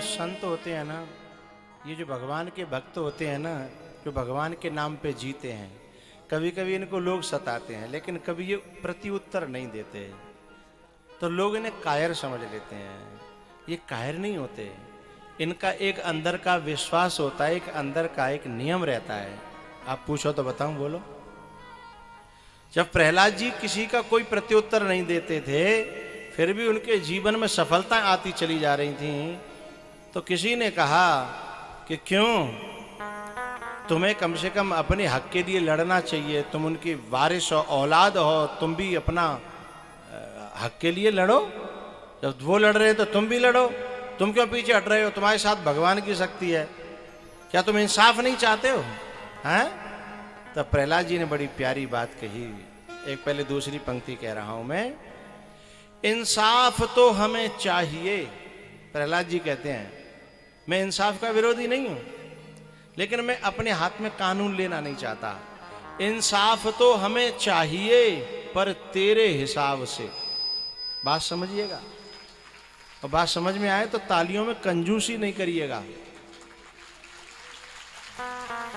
संत होते हैं ना, ये जो भगवान के भक्त होते हैं ना, जो भगवान के नाम पे जीते हैं, कभी कभी इनको लोग सताते हैं, लेकिन कभी ये प्रत्युत्तर नहीं देते, तो लोग इन्हें कायर समझ लेते हैं। ये कायर नहीं होते, इनका एक अंदर का विश्वास होता है, एक अंदर का एक नियम रहता है। आप पूछो तो बताऊं, बोलो। जब प्रहलाद जी किसी का कोई प्रत्युत्तर नहीं देते थे, फिर भी उनके जीवन में सफलता आती चली जा रही थी, तो किसी ने कहा कि क्यों, तुम्हें कम से कम अपने हक के लिए लड़ना चाहिए, तुम उनकी वारिस हो, औलाद हो, तुम भी अपना हक के लिए लड़ो। जब वो लड़ रहे हैं तो तुम भी लड़ो, तुम क्यों पीछे हट रहे हो? तुम्हारे साथ भगवान की शक्ति है, क्या तुम इंसाफ नहीं चाहते हो? हैं? तो प्रहलाद जी ने बड़ी प्यारी बात कही। एक पहले दूसरी पंक्ति कह रहा हूं मैं। इंसाफ तो हमें चाहिए, प्रहलाद जी कहते हैं, मैं इंसाफ का विरोधी नहीं हूं, लेकिन मैं अपने हाथ में कानून लेना नहीं चाहता। इंसाफ तो हमें चाहिए, पर तेरे हिसाब से। बात समझिएगा, और बात समझ में आए तो तालियों में कंजूसी नहीं करिएगा।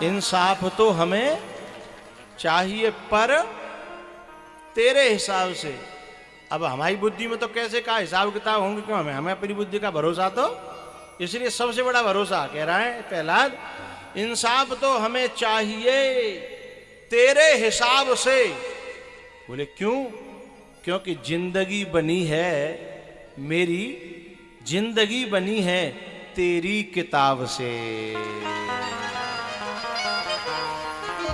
इंसाफ तो हमें चाहिए, पर तेरे हिसाब से। अब हमारी बुद्धि में तो कैसे का हिसाब किताब होंगे, क्यों? हमें अपनी बुद्धि का भरोसा, तो इसलिए सबसे बड़ा भरोसा कह रहा है प्रहलाद, इंसाफ तो हमें चाहिए तेरे हिसाब से। बोले क्यों? क्योंकि जिंदगी बनी है मेरी, जिंदगी बनी है तेरी किताब से।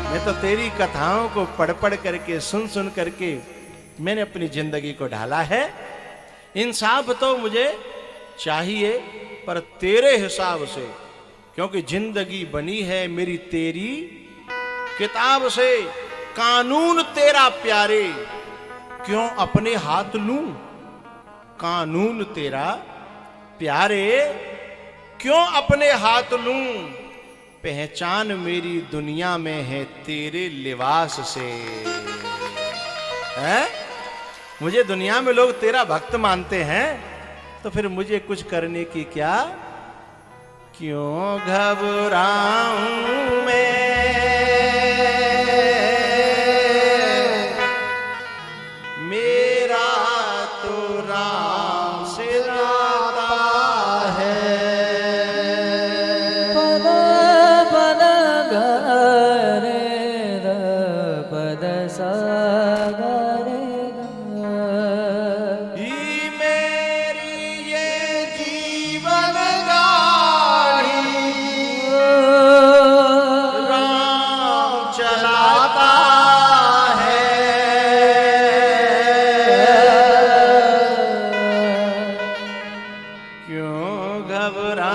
मैं तो तेरी कथाओं को पढ़ पढ़ करके, सुन सुन करके मैंने अपनी जिंदगी को ढाला है। इंसाफ तो मुझे चाहिए, पर तेरे हिसाब से, क्योंकि जिंदगी बनी है मेरी तेरी किताब से। कानून तेरा प्यारे, क्यों अपने हाथ लूं? कानून तेरा प्यारे, क्यों अपने हाथ लूं? पहचान मेरी दुनिया में है तेरे लिबास से। है? मुझे दुनिया में लोग तेरा भक्त मानते हैं, तो फिर मुझे कुछ करने की क्या? क्यों घबराऊं मैं? मेरा तो राम से नाता है। पद पद ग रे द पद सा ग रे ग। ही मेरी ये जीवन गाड़ी राम चलाता है। क्यों घबरा